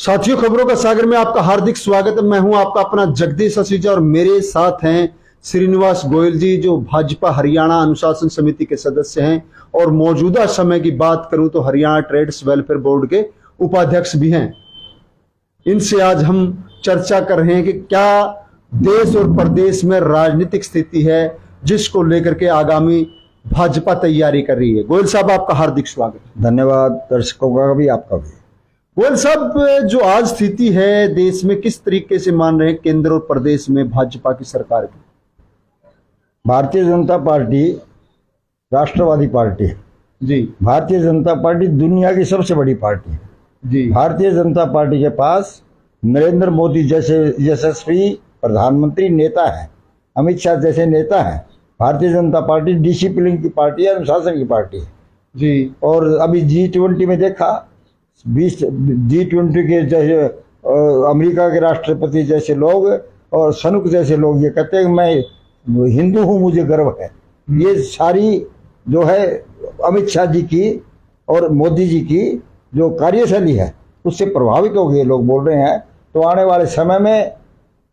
साथियों, खबरों का सागर में आपका हार्दिक स्वागत है। मैं हूं आपका अपना जगदीश असीजा और मेरे साथ हैं श्रीनिवास गोयल जी, जो भाजपा हरियाणा अनुशासन समिति के सदस्य हैं और मौजूदा समय की बात करूं तो हरियाणा ट्रेड्स वेलफेयर बोर्ड के उपाध्यक्ष भी हैं। इनसे आज हम चर्चा कर रहे हैं कि क्या देश और प्रदेश में राजनीतिक स्थिति है जिसको लेकर के आगामी भाजपा तैयारी कर रही है। गोयल साहब, आपका हार्दिक स्वागत। धन्यवाद। दर्शकों का भी, आपका भी। गोयल साहब, जो आज स्थिति है देश में, किस तरीके से मान रहे हैं केंद्र और प्रदेश में भाजपा की सरकार की? भारतीय जनता पार्टी राष्ट्रवादी पार्टी है जी। भारतीय जनता पार्टी दुनिया की सबसे बड़ी पार्टी है जी। भारतीय जनता पार्टी के पास नरेंद्र मोदी जैसे यशस्वी प्रधानमंत्री नेता है, अमित शाह जैसे नेता है। भारतीय जनता पार्टी डिसिप्लिन की पार्टी है, अनुशासन की पार्टी है जी। और अभी G20 में देखा, G20 के जैसे अमेरिका के राष्ट्रपति जैसे लोग और सनुक जैसे लोग ये कहते हैं कि मैं हिंदू हूँ, मुझे गर्व है। ये सारी जो है अमित शाह जी की और मोदी जी की जो कार्यशैली है उससे प्रभावित हो गए लोग बोल रहे हैं। तो आने वाले समय में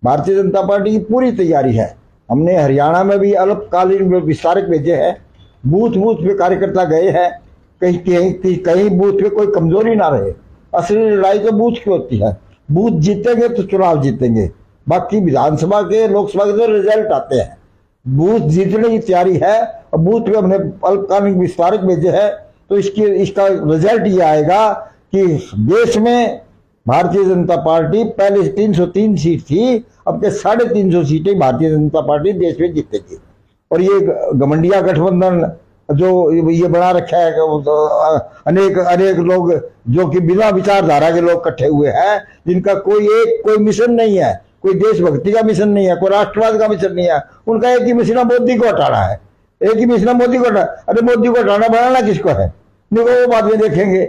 भारतीय जनता पार्टी की पूरी तैयारी है। हमने हरियाणा में भी अल्पकालीन विस्तारक भेजे हैं, बूथ बूथ पे कार्यकर्ता गए हैं। कहीं बूथ पे कोई कमजोरी ना रहे। असली लड़ाई तो बूथ की होती है। बूथ जीतेंगे तो चुनाव जीतेंगे, बाकी विधानसभा के लोकसभा के तो रिजल्ट आते हैं। बूथ जीतने की तैयारी है और बूथ पे हमने अल्पकालीन विस्तारक भेजे हैं। तो इसका रिजल्ट ये आएगा कि देश में भारतीय जनता पार्टी पहले 303 सीट थी, अब के 350 सीटें भारतीय जनता पार्टी देश में जीतेगी। और ये गठबंधन गठबंधन जो ये बना रखा है, अनेक लोग जो कि बिना विचारधारा के लोग इकट्ठे हुए हैं, जिनका कोई मिशन नहीं है, कोई देशभक्ति का मिशन नहीं है, कोई राष्ट्रवाद का मिशन नहीं है। उनका एक ही मिशन मोदी को हटाना है, एक ही मिशन मोदी को हटाना। अरे मोदी को हटाना बनाना किसको है? देखो वो बाद में देखेंगे।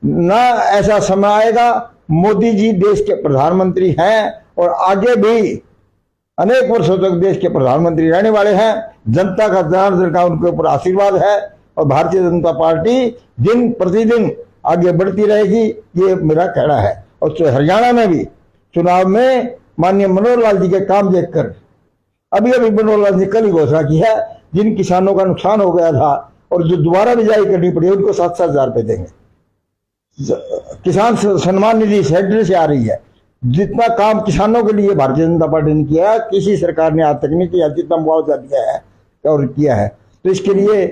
ना ऐसा समय आएगा। मोदी जी देश के प्रधानमंत्री हैं और आगे भी अनेक वर्षों तक देश के प्रधानमंत्री रहने वाले हैं। जनता का जनार्दन का उनके ऊपर आशीर्वाद है और भारतीय जनता पार्टी दिन प्रतिदिन आगे बढ़ती रहेगी, ये मेरा कहना है। और हरियाणा में भी चुनाव में माननीय मनोहर लाल जी के काम देखकर अभी मनोहर लाल जी कल ही घोषणा की है, जिन किसानों का नुकसान हो गया था और जो दोबारा बिजाई करनी पड़ी उनको 7-7 हजार रुपये देंगे। किसान सम्मान निधि सेंटर से आ रही है। जितना काम किसानों के लिए भारतीय जनता पार्टी ने किया, किसी सरकार ने आज तक नहीं किया, जितना मुआवजा दिया है और किया है। तो इसके लिए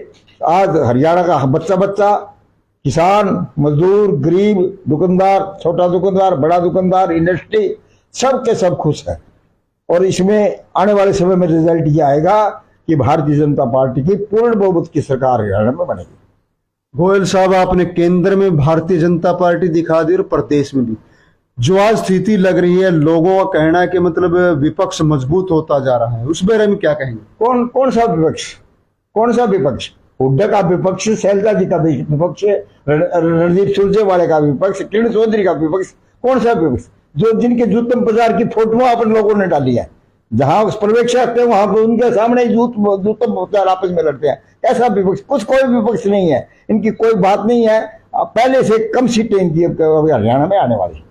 आज हरियाणा का बच्चा किसान, मजदूर, गरीब, दुकानदार, छोटा दुकानदार, बड़ा दुकानदार, इंडस्ट्री, सब के सब खुश है। और इसमें आने वाले समय में रिजल्ट ये आएगा कि भारतीय जनता पार्टी की पूर्ण बहुमत की सरकार हरियाणा में बनेगी। गोयल साहब, आपने केंद्र में भारतीय जनता पार्टी दिखा दी और प्रदेश में भी जो आज स्थिति लग रही है, लोगों का कहना है कि मतलब विपक्ष मजबूत होता जा रहा है, उस बारे में क्या कहेंगे? कौन सा विपक्ष? हुड्डा का विपक्ष, शैलजा जी का विपक्ष, रणदीप सुरजेवाला का विपक्ष, किरण चौधरी का विपक्ष। कौन सा विपक्ष? जो जिनके जूतम प्रचार की फोटो अपन लोगों ने डाली है, जहां पर्यवेक्षक आते हैं वहां पर उनके सामने जूतम प्रचार आपस में लड़ते हैं। ऐसा विपक्ष कोई विपक्ष नहीं है। इनकी कोई बात नहीं है। पहले से कम सीटें इनकी हरियाणा में आने वाली।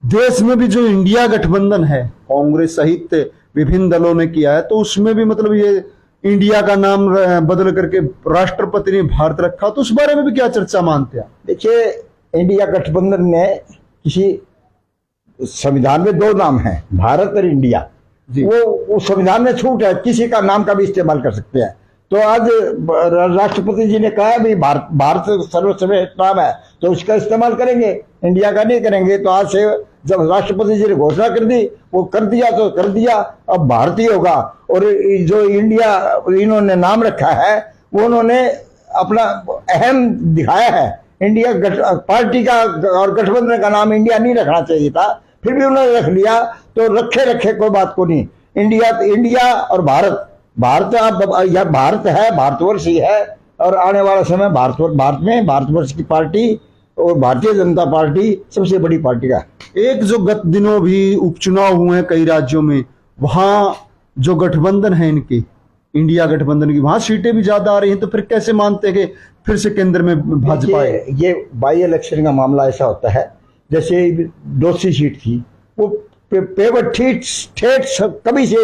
देश में भी जो इंडिया गठबंधन है, कांग्रेस सहित विभिन्न दलों ने किया है, तो उसमें भी मतलब ये इंडिया का नाम बदल करके राष्ट्रपति ने भारत रखा, तो उस बारे में भी क्या चर्चा मानते हैं? देखिए, इंडिया गठबंधन में किसी संविधान में 2 नाम है, भारत और इंडिया। वो संविधान में छूट है, किसी का नाम का भी इस्तेमाल कर सकते हैं। तो आज राष्ट्रपति जी ने कहा भी भारत सर्वश्रेष्ठ नाम है, तो उसका इस्तेमाल करेंगे, इंडिया का नहीं करेंगे। तो आज से जब राष्ट्रपति जी ने घोषणा कर दी, वो कर दिया तो कर दिया, अब भारतीय होगा। और जो इंडिया इन्होंने नाम रखा है वो उन्होंने अपना अहम दिखाया है। इंडिया पार्टी का और गठबंधन का नाम इंडिया नहीं रखना चाहिए था, फिर भी उन्होंने रख लिया। तो रखे कोई बात को नहीं। इंडिया और भारत अब भारत है, भारतवर्ष ही है। और आने वाला समय भारत में भारतवर्ष की पार्टी और भारतीय जनता पार्टी सबसे बड़ी पार्टी का। एक जो गत दिनों भी उपचुनाव हुए हैं कई राज्यों में, वहां जो गठबंधन है इनकी, इंडिया गठबंधन की, वहां सीटें भी ज्यादा आ रही हैं, तो फिर कैसे मानते हैं कि फिर से केंद्र में भाजपा है? ये बाई इलेक्शन का मामला ऐसा होता है जैसे दोसी सीट थी, वो पेवर ठेठ कभी से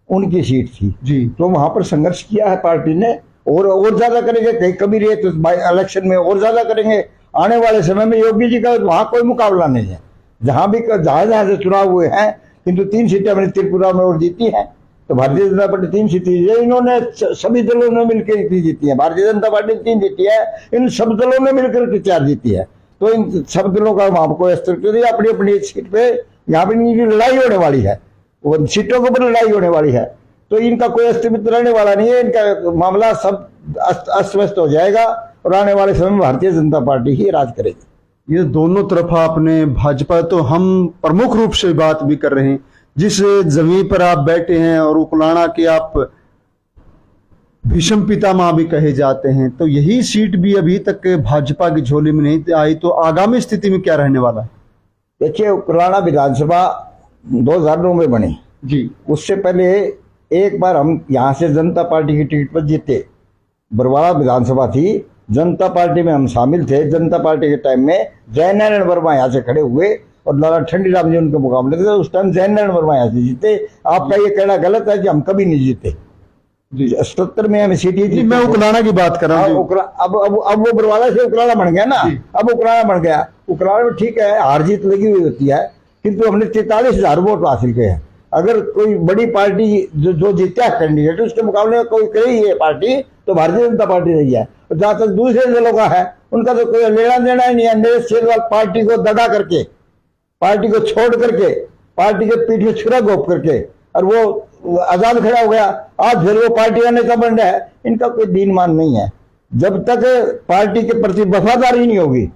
उनकी सीट थी जी। तो वहां पर संघर्ष किया है पार्टी ने, और ज्यादा करेंगे। कहीं कमी रहे तो इलेक्शन में और ज्यादा करेंगे। आने वाले समय में योगी जी का वहां कोई मुकाबला नहीं है। जहां जहां से चुनाव हुए हैं, किंतु 3 सीटें हमने त्रिपुरा में और जीती हैं। तो भारतीय जनता पार्टी 3 सीटें इन्होंने सभी दलों ने मिलकर इतनी जीती है। भारतीय जनता पार्टी 3 जीती है, इन सब दलों ने मिलकर के 4 जीती है। तो इन सब दलों का वहां कोई अस्तित्व नहीं, अपनी अपनी सीट पे यहाँ पे इनकी लड़ाई होने वाली है, वो सीटों के ऊपर लड़ाई होने वाली है। तो इनका कोई अस्तित्व रहने वाला नहीं है। इनका मामला सब अस्त व्यस्त हो जाएगा और आने वाले समय में भारतीय जनता पार्टी ही राज करेगी। ये दोनों तरफ आपने भाजपा, तो हम प्रमुख रूप से बात भी कर रहे हैं जिस जमीन पर आप बैठे हैं और उकलाना के आप भीष्म पितामह भी कहे जाते हैं, तो यही सीट भी अभी तक भाजपा की झोली में नहीं आई, तो आगामी स्थिति में क्या रहने वाला है? देखिए, उकलाना विधानसभा 2009 में बनी जी। उससे पहले एक बार हम यहाँ से जनता पार्टी की टिकट पर जीते। बरवाड़ा विधानसभा थी, जनता पार्टी में हम शामिल थे। जनता पार्टी के टाइम में जयनारायण वर्मा यहाँ से खड़े हुए और लाला ठंडीराम जी उनके मुकाबले थे। उस टाइम जयनारायण वर्मा यहाँ से जीते। आपका ये कहना गलत है कि हम कभी नहीं जीते। 77 में हमें सीट थी। मैं उकलाना की बात कर रहा हूँ। अब वो बरवाड़ा से उकलाना बन गया ना। अब उकलाना बन गया। उकलाना में ठीक है, हार जीत लगी हुई होती है, किंतु हमने 43,000 वोट हासिल किए हैं। अगर कोई बड़ी पार्टी जो जीता है कैंडिडेट, उसके मुकाबले में कोई कही है पार्टी, तो भारतीय जनता पार्टी रही है। और जहां तक दूसरे दलों का है, उनका तो कोई लेना देना ही नहीं है। नरेश सेलवाल पार्टी को दगा करके, पार्टी को छोड़ करके, पार्टी के पीठ में छुरा घोप करके, और वो आजाद खड़ा हो गया। आज फिर वो पार्टी का नेता बन रहा है। इनका कोई दीन मान नहीं है। जब तक पार्टी के प्रति वफादारी नहीं होगी,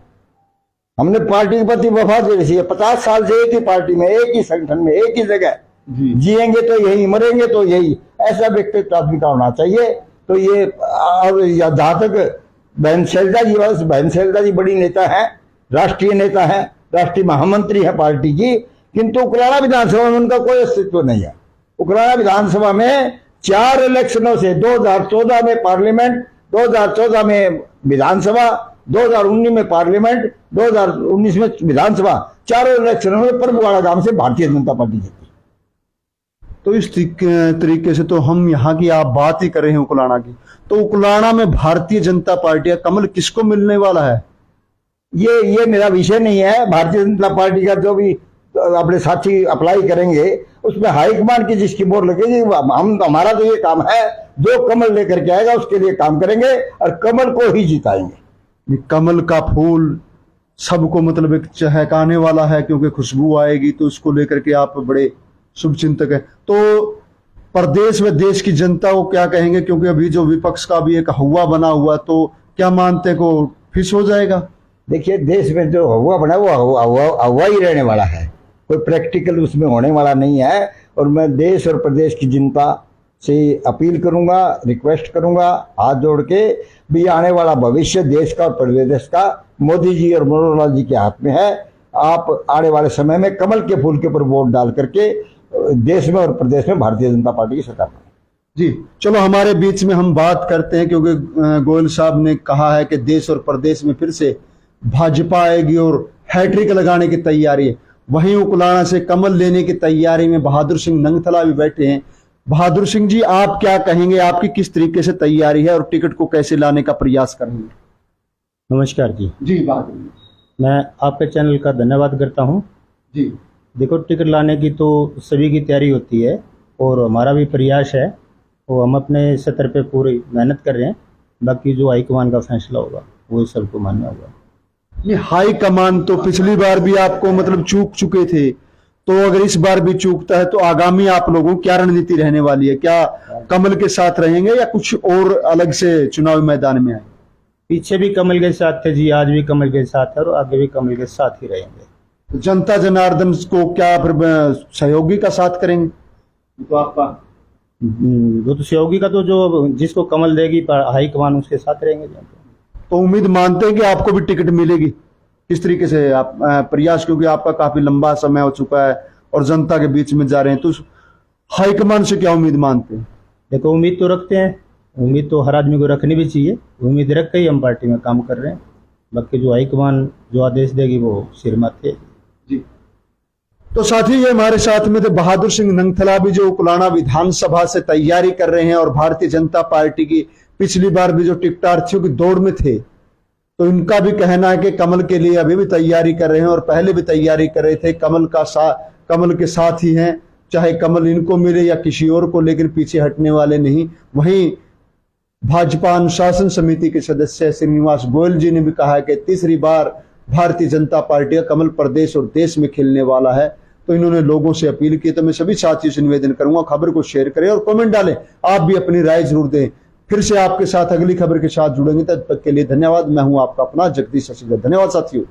हमने पार्टी के प्रति वफादारी 50 साल से एक ही पार्टी में, एक ही संगठन में, एक ही जगह जिएंगे तो यही, मरेंगे तो यही, ऐसा व्यक्तित्व आदमी का होना चाहिए। तो ये जहां तक बहन शैलजा जी, बहन शैलजा जी बड़ी नेता है, राष्ट्रीय नेता है, राष्ट्रीय महामंत्री है पार्टी की, किंतु उकलाना विधानसभा में उनका कोई अस्तित्व नहीं है। उकलाना विधानसभा में 4 इलेक्शनों से 2014 में पार्लियामेंट, 2014 में विधानसभा, 2019 में पार्लियामेंट, 2019 में विधानसभा, चारों इलेक्शनों में परबुआड़ा गांव से भारतीय जनता पार्टी जीती। तो इस तरीके से तो हम यहाँ की आप बात ही कर रहे हैं उकलाना की, तो उकलाना में भारतीय जनता पार्टी का कमल किसको मिलने वाला है? ये मेरा विषय नहीं है। भारतीय जनता पार्टी का जो भी अपने साथी अप्लाई करेंगे, उसमें हाईकमान की जिसकी मोहर लगेगी, हमारा तो ये काम है, जो कमल लेकर के आएगा उसके लिए काम करेंगे और कमल को ही जिताएंगे। कमल का फूल सबको मतलब एक चहकाने वाला है, क्योंकि खुशबू आएगी, तो उसको लेकर के आप बड़े शुभ चिंतक है। तो प्रदेश व देश की जनता को क्या कहेंगे, क्योंकि अभी जो विपक्ष का भी एक हवा बना हुआ, तो क्या मानते को फिश हो जाएगा? देखिए, देश में जो हवा बना वो हवा ही रहने वाला है, कोई प्रैक्टिकल उसमें होने वाला नहीं है। और मैं देश और प्रदेश की जनता से अपील करूंगा, रिक्वेस्ट करूंगा हाथ जोड़ के, भी आने वाला भविष्य देश का और प्रदेश का मोदी जी और मनोहर लाल जी के हाथ में है। आप आने वाले समय में कमल के फूल के ऊपर वोट डाल करके देश में और प्रदेश में भारतीय जनता पार्टी की सरकार बने। जी, चलो हमारे बीच में हम बात करते हैं, क्योंकि गोयल साहब ने कहा है कि देश और प्रदेश में फिर से भाजपा आएगी और हैट्रिक लगाने की तैयारी है। वहीं उकलाना से कमल लेने की तैयारी में बहादुर सिंह नंगथला भी बैठे हैं। बहादुर सिंह जी, आप क्या कहेंगे, आपकी किस तरीके से तैयारी है और टिकट को कैसे लाने का प्रयास करेंगे? नमस्कार जी। जी बहादुर, मैं आपके चैनल का धन्यवाद करता हूं। जी, देखो, टिकट लाने की तो सभी की तैयारी होती है और हमारा भी प्रयास है, वो हम अपने स्तर पे पूरी मेहनत कर रहे हैं। बाकी जो हाईकमान का फैसला होगा वो सबको मानना होगा। ये हाई कमान तो पिछली बार भी आपको मतलब चूक चुके थे, तो अगर इस बार भी चूकता है तो आगामी आप लोगों की क्या रणनीति रहने वाली है? क्या कमल के साथ रहेंगे या कुछ और अलग से चुनावी मैदान में आए? पीछे भी कमल के साथ थे जी, आज भी कमल के साथ है और आगे भी कमल के साथ ही रहेंगे। तो जनता जनार्दन को क्या फिर सहयोगी का साथ करेंगे? तो आपका जो तो सहयोगी का तो जो जिसको कमल देगी हाईकमान उसके साथ रहेंगे। तो उम्मीद मानते हैं कि आपको भी टिकट मिलेगी? किस तरीके से आप प्रयास, क्योंकि आपका काफी लंबा समय हो चुका है और जनता के बीच में जा रहे हैं, तो हाईकमान से क्या उम्मीद मानते हैं? देखो, उम्मीद तो रखते हैं, उम्मीद तो हर आदमी को रखनी भी चाहिए। उम्मीद रख के ही हम पार्टी में काम कर रहे हैं। बाकी जो हाईकमान जो आदेश देगी वो सिर माथे। जी। तो साथी ये हमारे साथ में थे बहादुर सिंह नंगथला भी, जो कुलाणा विधानसभा से तैयारी कर रहे हैं और भारतीय जनता पार्टी की पिछली बार भी जो टिकटार्थियों की दौड़ में थे, तो इनका भी कहना है कि कमल के लिए अभी भी तैयारी कर रहे हैं और पहले भी तैयारी कर रहे थे। कमल के साथ ही हैं, चाहे कमल इनको मिले या किसी और को, लेकिन पीछे हटने वाले नहीं। वहीं भाजपा अनुशासन समिति के सदस्य श्रीनिवास गोयल जी ने भी कहा है कि तीसरी बार भारतीय जनता पार्टी का कमल प्रदेश और देश में खिलने वाला है। तो इन्होंने लोगों से अपील की। तो मैं सभी साथियों से निवेदन करूंगा, खबर को शेयर करें और कमेंट डालें, आप भी अपनी राय जरूर दें। फिर से आपके साथ अगली खबर के साथ जुड़ेंगे, तब तक के लिए धन्यवाद। मैं हूं आपका अपना जगदीश ससीजा। धन्यवाद साथियों।